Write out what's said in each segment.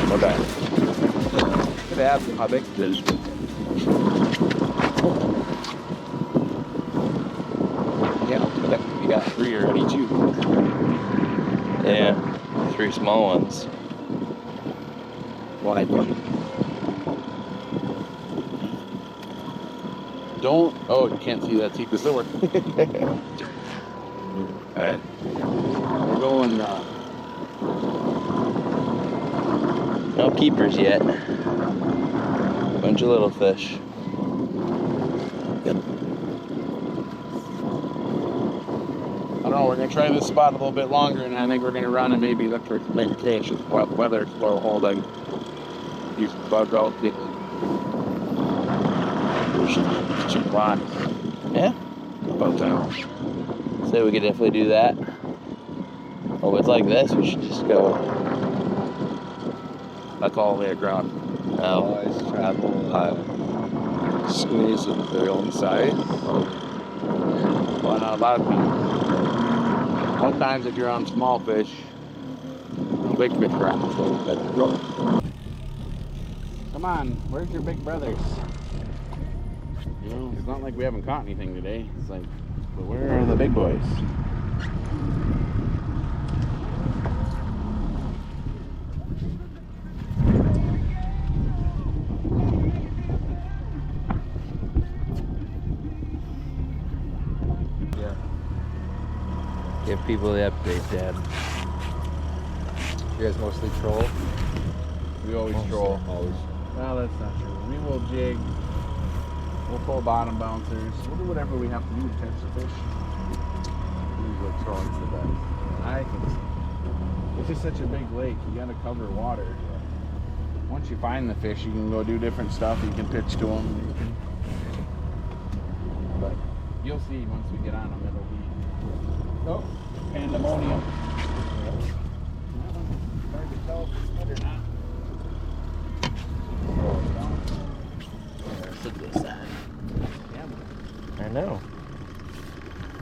Okay. Could have how big it is. Yeah, you got 3 already too. Yeah, 3 small ones. Why? Don't. Oh, you can't see that secret door. Alright. We're going, No keepers yet. Bunch of little fish. I don't know, we're going to try this spot a little bit longer, and I think we're going to run and maybe look for big fish, whether it's slow holding. Use bug out, some rods. Yeah, About that. so we could definitely do that. Oh, it's like this, we should just go. That's all the way across. Oh, always travel, squeeze and their own side. Well, not a lot of times. Sometimes if you're on small fish, big fish grab a little bit. Come on, where's your big brothers? You know, it's not like we haven't caught anything today. It's like, but where are the big boys? give people the update, Dad. You guys mostly troll? We always troll. Always. Well, that's not true. We will jig. We'll pull bottom bouncers. We'll do whatever we have to do to catch the fish. Usually trolling's the best. I think so. It's just such a big lake. You got to cover water. Once you find the fish, you can go do different stuff. You can pitch to them. But you'll see once we get on them, it'll be pandemonium. Hard to tell if it's good or not. Look at this side. Yeah, I know.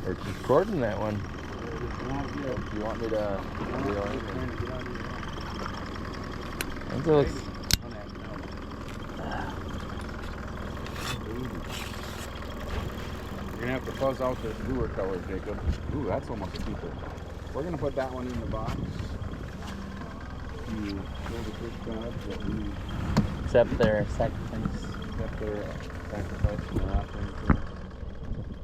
We're recording that one. Do you want me to reel in? It looks. You're gonna have to fuzz out this lure color, Jacob. Ooh, that's almost a keeper. We're gonna put that one in the box. You show the fish gods that we Except their sacrifice. accept their sacrifice and their offering to.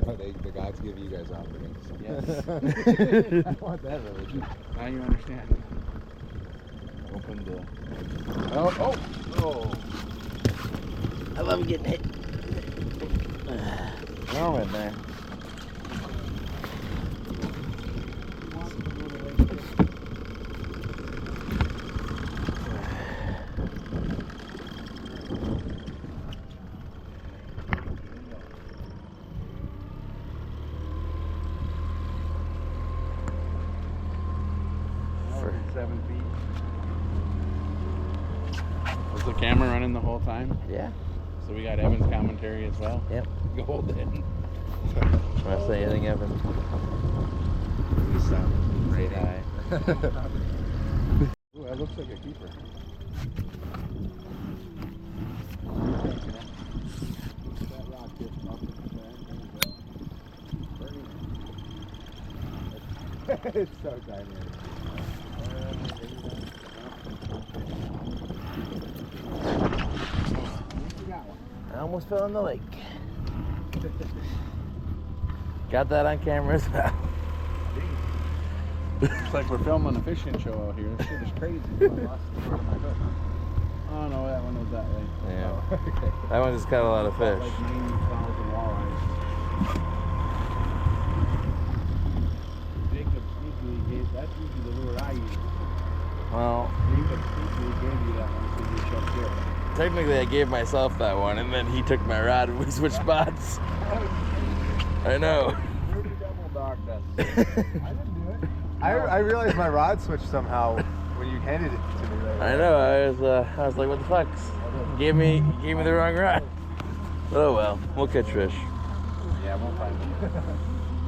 Oh, the gods give you guys offerings. Yes. I want that religion. Now you understand. Open the. Oh! I love getting hit. Norman there. For 7 feet. Was the camera running the whole time? Yeah. So we got Evan's commentary as well? Yep. Golden. Want to say anything, Evan? Say hi. Ooh, that looks like a keeper. That rock just up in the back. It's so tiny. I almost fell in the lake. Got that on camera as well. Looks like we're filming a fishing show out here. This shit is crazy. Oh no, that one was that way. Yeah. Oh, okay. That one just caught a lot of fish. Like 90,000 walleyes. Jacob sneakily gave, that's usually the lure I use. Well, Jacob sneakily gave you that one so you checked it. technically I gave myself that one, and then he took my rod and we switched spots. I know. Rudy double dogged us. I didn't do it. I realized my rod switched somehow when you handed it to me. Right I know. I was like, what the fuck? Gave me the wrong rod. Oh well, we'll catch fish. Yeah, we'll find it.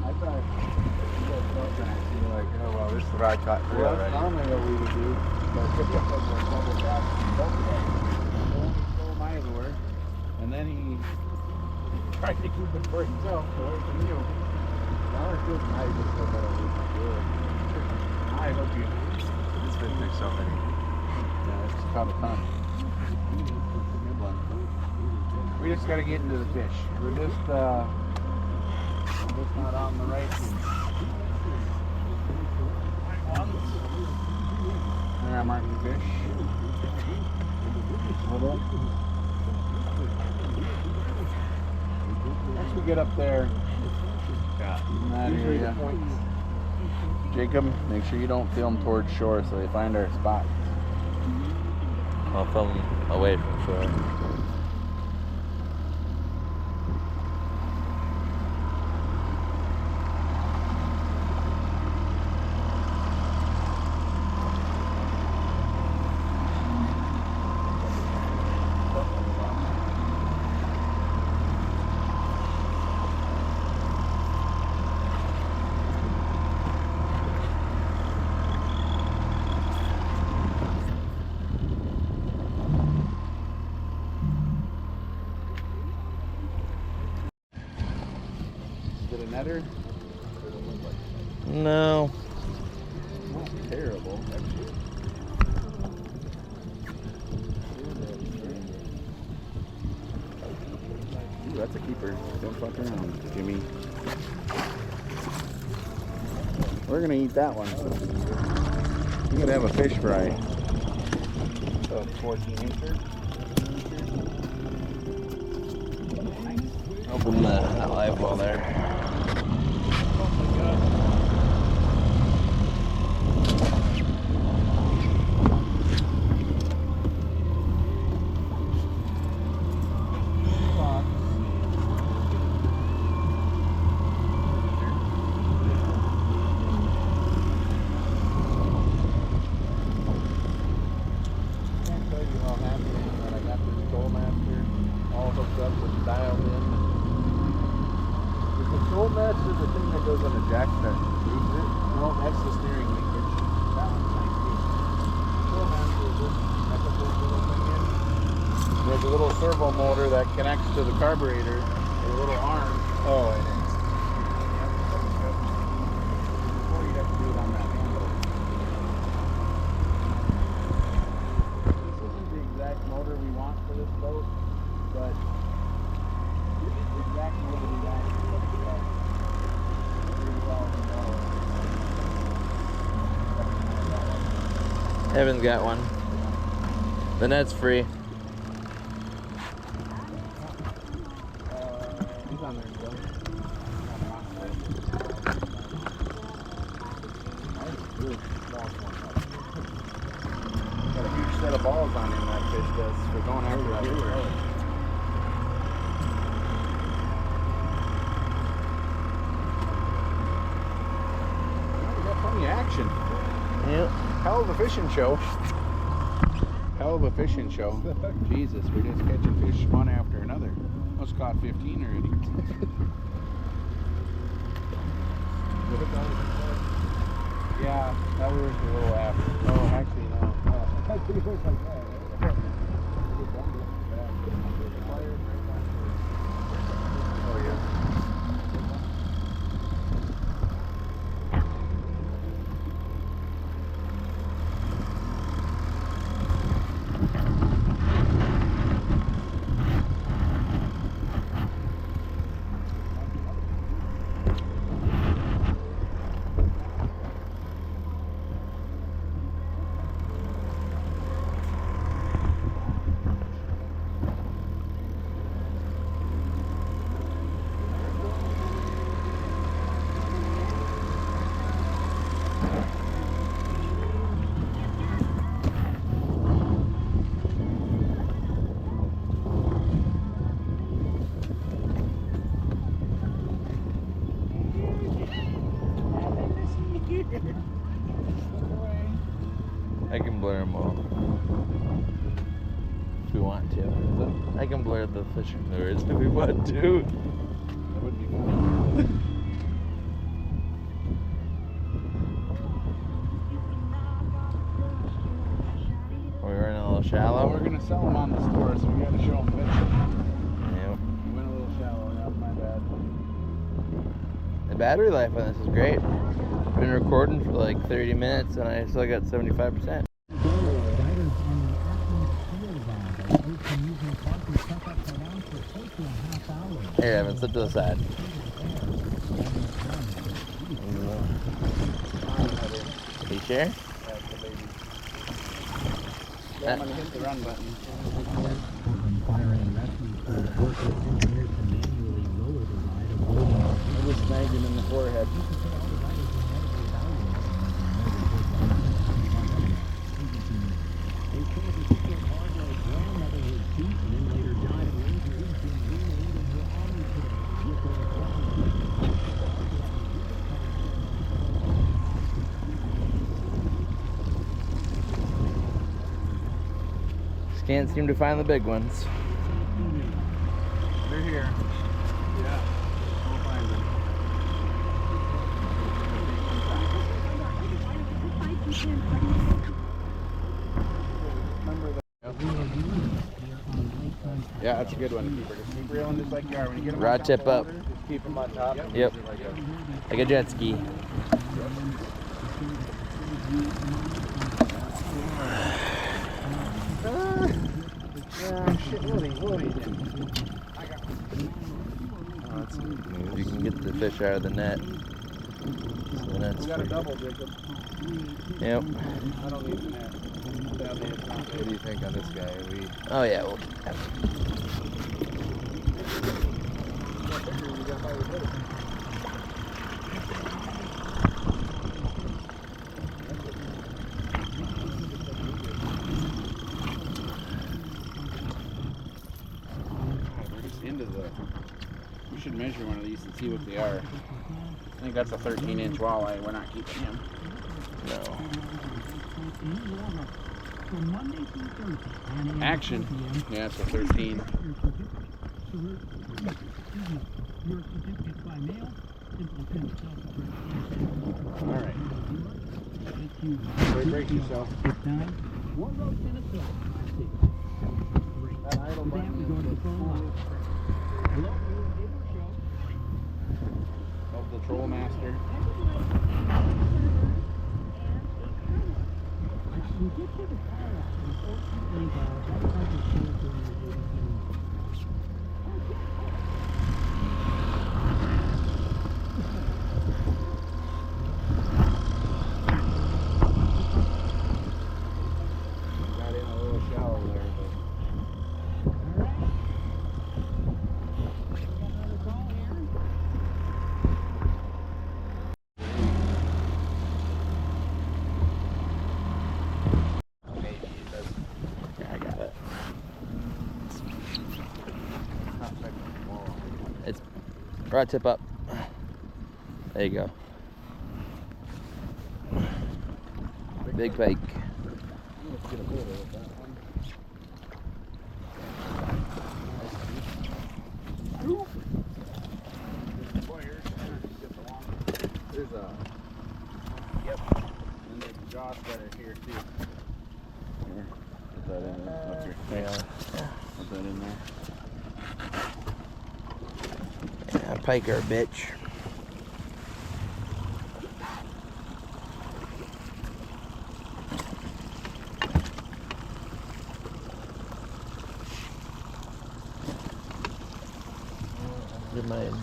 I thought You're like, oh well, this rod caught 3 well, that's already. normally what we would do. But pick up a double shot. then he tried to keep it for himself, away from you. Now it's good. Now you just go better. I hope you. It's been through so many. Yeah, it's caught a ton. Good one. We just got to get into the fish. We're just not on the right ones. There are marking fish. Hold up. Once we get up there, in that area, Jacob, make sure you don't film towards shore so they find our spot. I'll film away from shore. Is it a netter? No. Not terrible, actually. Ooh, that's a keeper. Don't fuck around, Jimmy. We're gonna eat that one. You gotta have a fish fry. So 14 incher. Open that live well there. Oh my god. Can't tell you how happy I am that I got this Troll Master all hooked up and dialed in. Is the Troll Master the thing that goes on the jack that moves it? No, that's the steering linkage. That one's nice too. Troll Master is this. I put this little thing in. There's a little servo motor that connects to the carburetor. A little arm. Oh, I know. Before you'd have to do it on that handle. This isn't the exact motor we want for this boat, but the exact motor we want is what we got. Evan's got one. The net's free. He's on there still. Got a huge set of balls on him, that fish does, for going after that lure. We got plenty of action. Yep. Hell of a fishing show. Hell of a fishing show. Jesus, we're just catching fish one after another. Almost caught 15 already. Yeah, that was a little after. Oh, actually, no. Oh, yeah. I can blur them all. If we want to. I can blur the fishing lures if we want to. That would be fun. We're running a little Well, shallow. we're going to sell them on the store, so we got to show them fishing. The battery life on this is great. Been recording for like 30 minutes and I still got 75%. Here, Evan, sit to the side. You sure? I'm gonna hit the run button. I just snagged him in the forehead. Just can't seem to find the big ones. They're here. Yeah. We'll find them. Yeah, that's a good one to keep her. Just keep reeling just like you are. When you get them Rod on top tip of the up. water, just keep them on top. Yep. Like a jet ski. You can get the fish out of the net. So that's We got a double, Jacob. Yep. I don't need the net. What do you think on this guy? Oh yeah, well, We're just into the. We should measure one of these and see what they are. I think that's a 13-inch walleye. We're not keeping him. no. Action. Yeah, it's a 13. Alright. Break yourself. That idle button of the Troll Master. Got in a little shallow there, Yeah, I got it. It's rod tip up. There you go. Big pike. let's get a photo of that one. There's a. Yep. And there's a jaw spreader here too. Here. Put that in there. Up here. Yeah. Put that in there. Yeah, pike are a bitch. Good mind.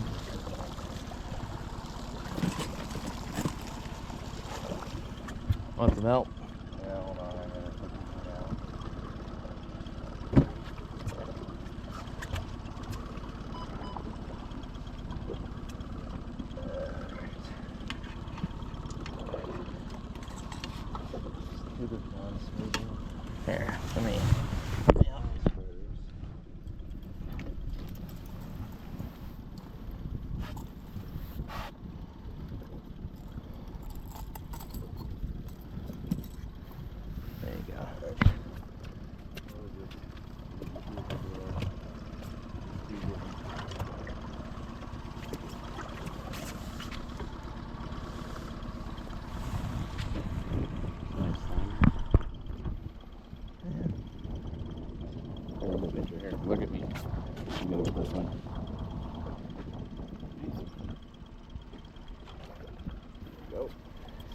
Want some help? Yeah, hold on. I'm gonna put this down. Do this non-smoothing. Here, let me. There you go. Here, look at me. You go with this one.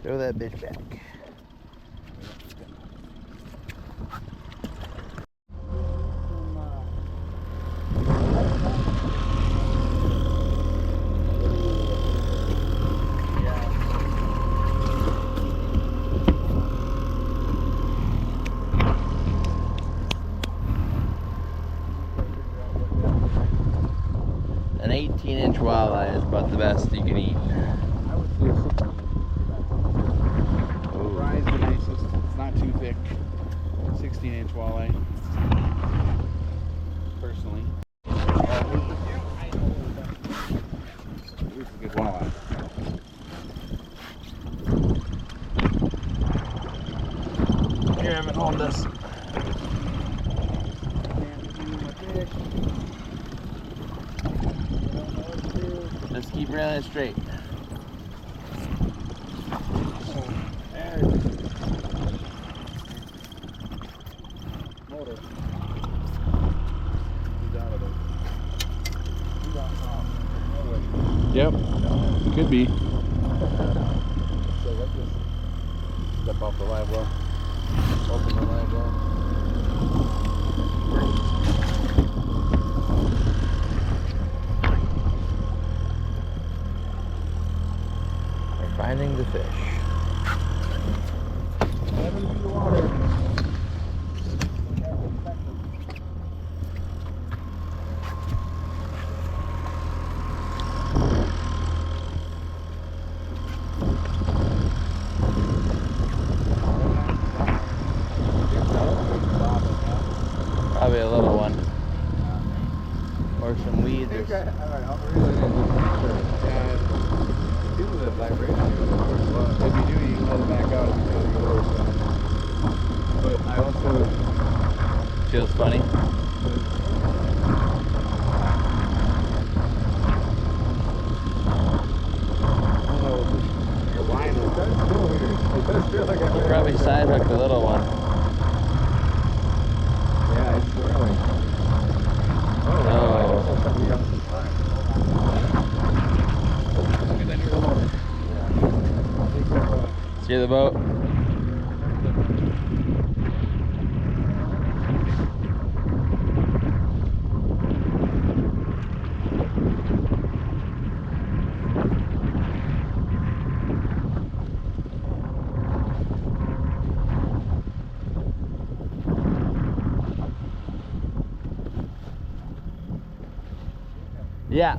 Throw that bitch back. An 18-inch walleye is about the best you can eat. I would say 16. Fry's the nicest. It's not too thick. 16-inch walleye. Personally. Here's a good walleye. Here, Evan, hold this. Just keep reeling it straight. Motor. He's out of it. Yep. Could be. So let's just step off the live well. Open the live well. Finding the fish. 7 feet of water. Probably a little one. Or some weeds. Or... People that vibration. If you do, you can let it back out if you feel the lower side. But I also Feels funny. your line It does feel weird. It does feel like You probably side hooked the little one. Yeah, it's swirling. Oh. Something else is fine. Steer the boat. Yeah.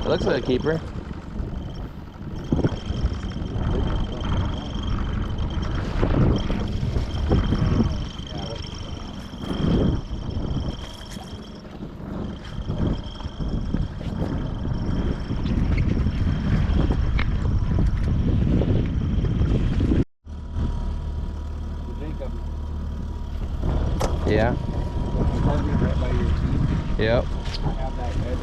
It looks like a keeper. Yeah. Right by your teeth. Yep. Have that edge.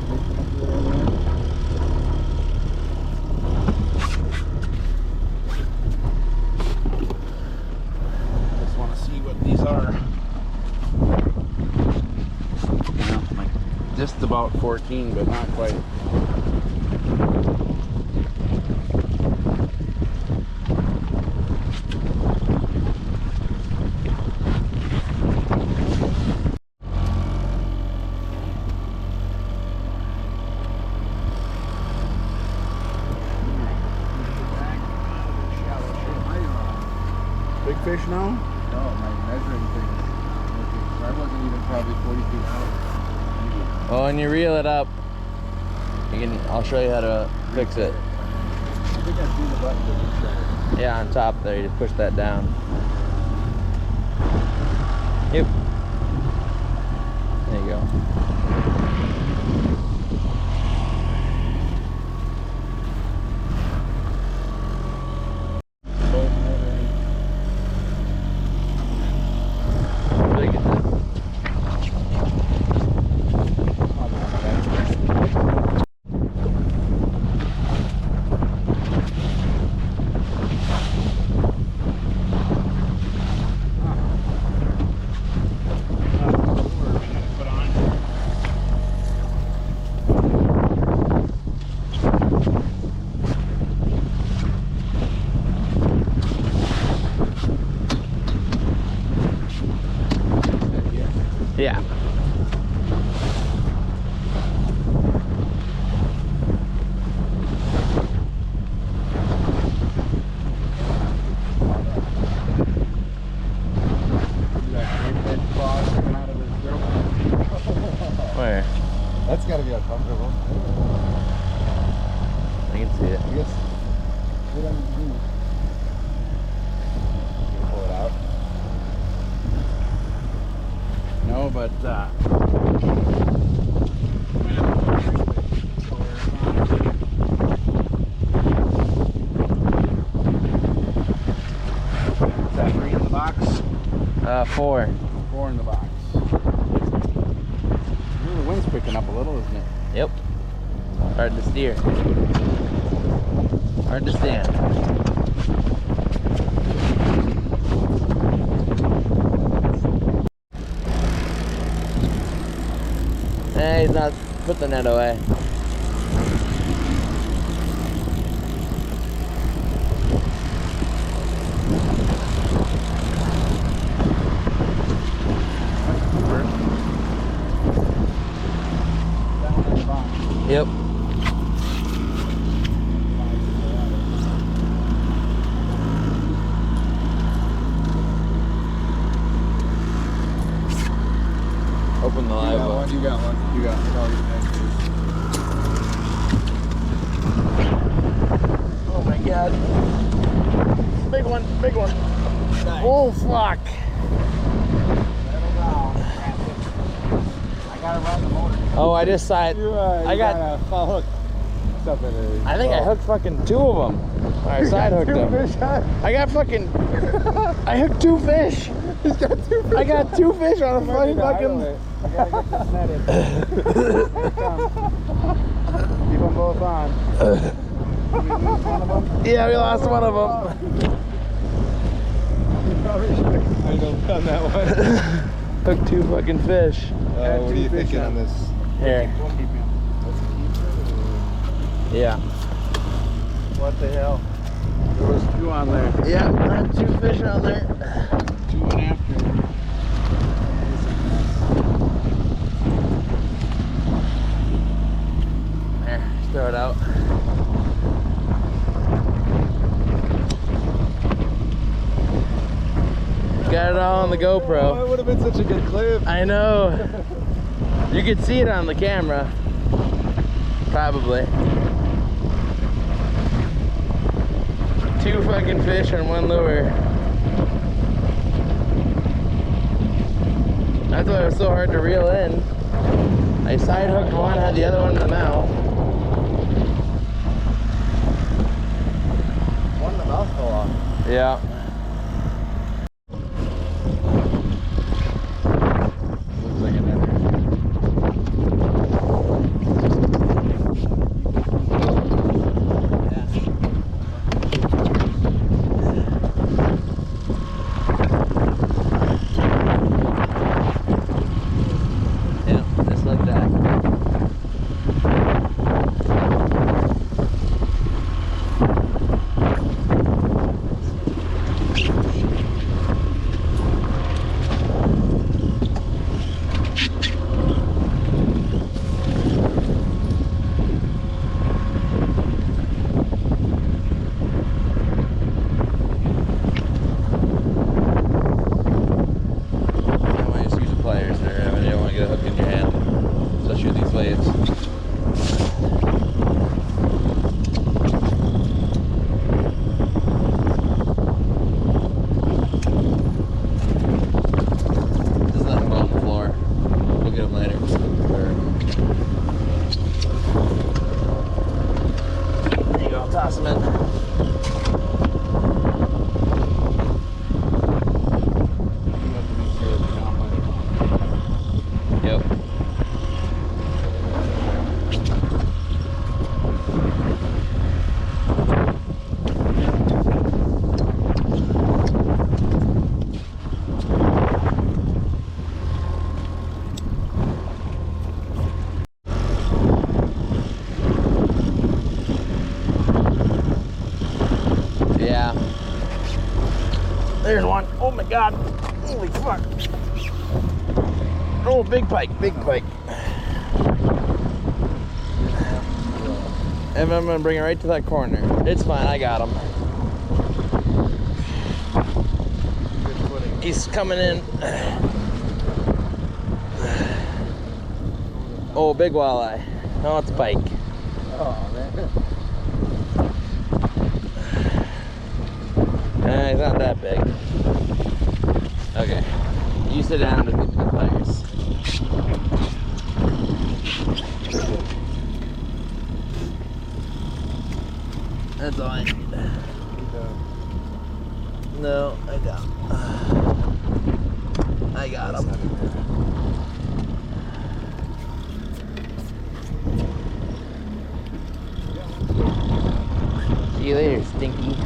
Just want to see what these are. Yeah, like just about 14, but not quite. Big fish now? No, my measuring thing is working. I wasn't even probably 40 feet out. Well, when you reel it up, I'll show you how to fix it. I think I've seen the button to reset it. Yeah, on top there, you just push that down. Yep. There you go. Really get that. Yeah. Where? That's got to be uncomfortable. I can see it. I guess. What do I do? You pull it out. No, but is that 3 in the box? 4. 4 in the box. The wind's picking up a little, isn't it? Yep. Hard to steer. Hard to stand. Hey, he's not. Put the net away. Yep. Open the live one. You got one. You got one. Oh my god. Big one, big one. Nice. Oh fuck. I gotta run the motor. Oh, I just saw it. I got. hook something. I think I hooked fucking 2 of them. Or I side hooked them. I got fucking. I hooked 2 fish. He's got 2 fish. I got 2 fish on a funny fucking. I gotta get this net in. Here it comes. Keep them both on. Did we lose one of them? Yeah, we lost one of them. I know on that one. Hooked 2 fucking fish. What are you thinking on this? Here. We'll keep him. Yeah. What the hell? There was 2 on there. Yeah, I had 2 fish on there. 2 went after. There, just throw it out. Got it all on the GoPro. Oh, it would have been such a good clip. I know. You could see it on the camera. Probably. 2 fucking fish on 1 lure. That's why it was so hard to reel in. I side hooked one, had the other one in the mouth. One in the mouth fell off. Yeah. Looks like an effort. Yeah, just like that. There's one. Oh my God. Holy fuck. Oh, big pike, big pike. And I'm gonna bring it right to that corner. It's fine, I got him. He's coming in. Oh, big walleye. No, it's pike. Oh, man. He's not that big. Okay. You sit down to the pliers. That's all I need. No, I got him. See you later, Stinky.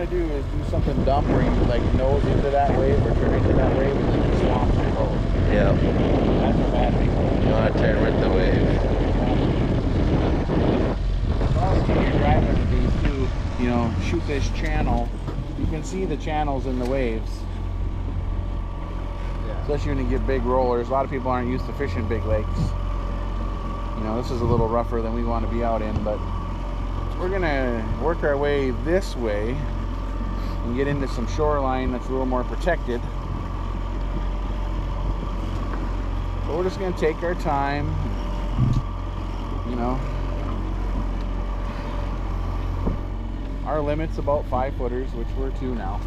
Do is do something dumb where you like nose into that wave or turn into that wave and then swamp your boat. Yeah. That's a bad thing. You want to turn with the wave. Also, when you're driving with these two, you know, shoot this channel, you can see the channels in the waves. Yeah. Especially when you get big rollers. A lot of people aren't used to fishing big lakes. You know, this is a little rougher than we want to be out in, but we're gonna work our way this way and get into some shoreline that's a little more protected. But we're just gonna take our time, you know. Our limit's about 5 footers, which we're 2 now.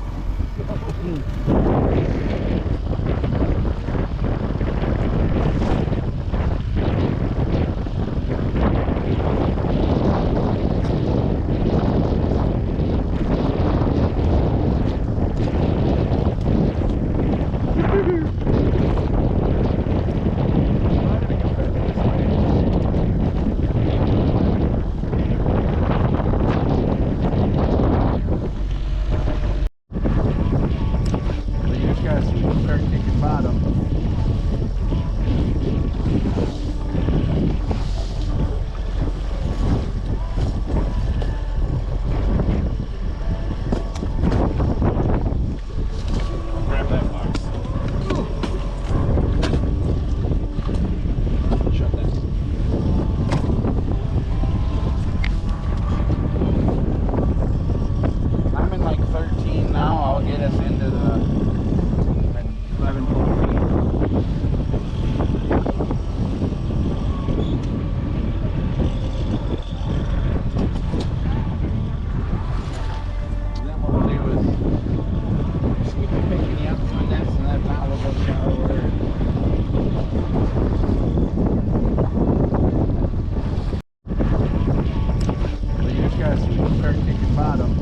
start kicking bottom.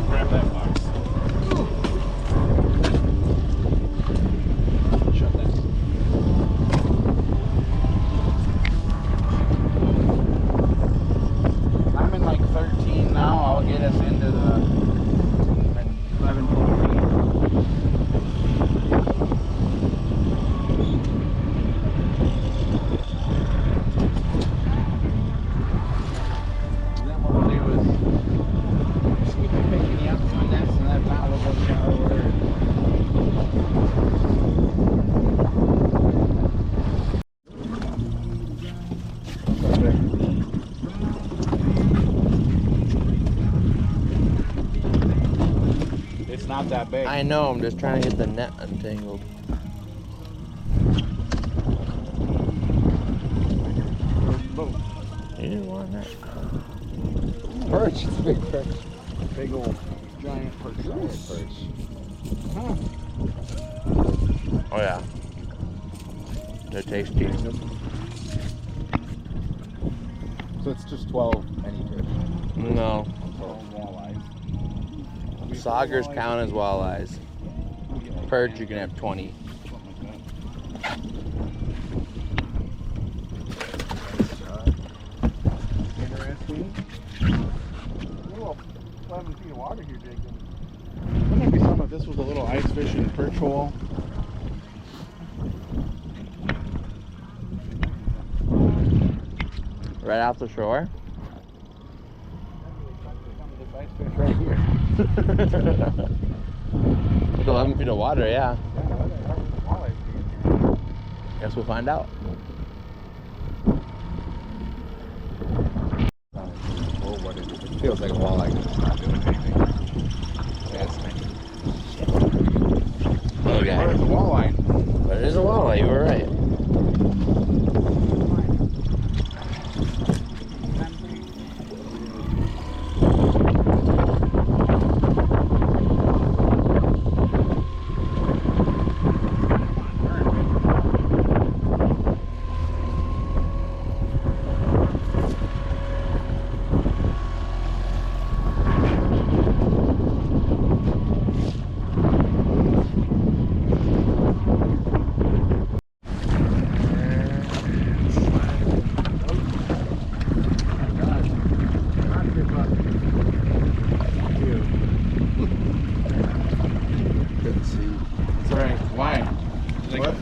Grab that box. Shut that. I'm in like 13 now. I'll get us into the 11, 12 feet. Then what we'll do is just keep picking you up doing this and that now we'll go down over there. It's not that big. I know, I'm just trying to get the net untangled. You didn't want that. Perch, it's a big perch. Big old giant perch. Huh. Oh yeah. They're tasty. So it's just 12 any fish. No. Oh, walleye. Saugers count as walleyes. Perch, you can have 20. Interesting. Little 11 feet of water here, Jacob. Wouldn't it be something if this was a little ice fishing perch hole? Right off the shore? This ice fish right here. With 11 feet of water, yeah. Walleye. Guess we'll find out. Oh, what is it? It feels like a walleye. It's not doing anything. Yeah, it's nice. Okay. Where's the walleye? But it is a walleye, you were right. Couldn't see. It's alright. Why? What?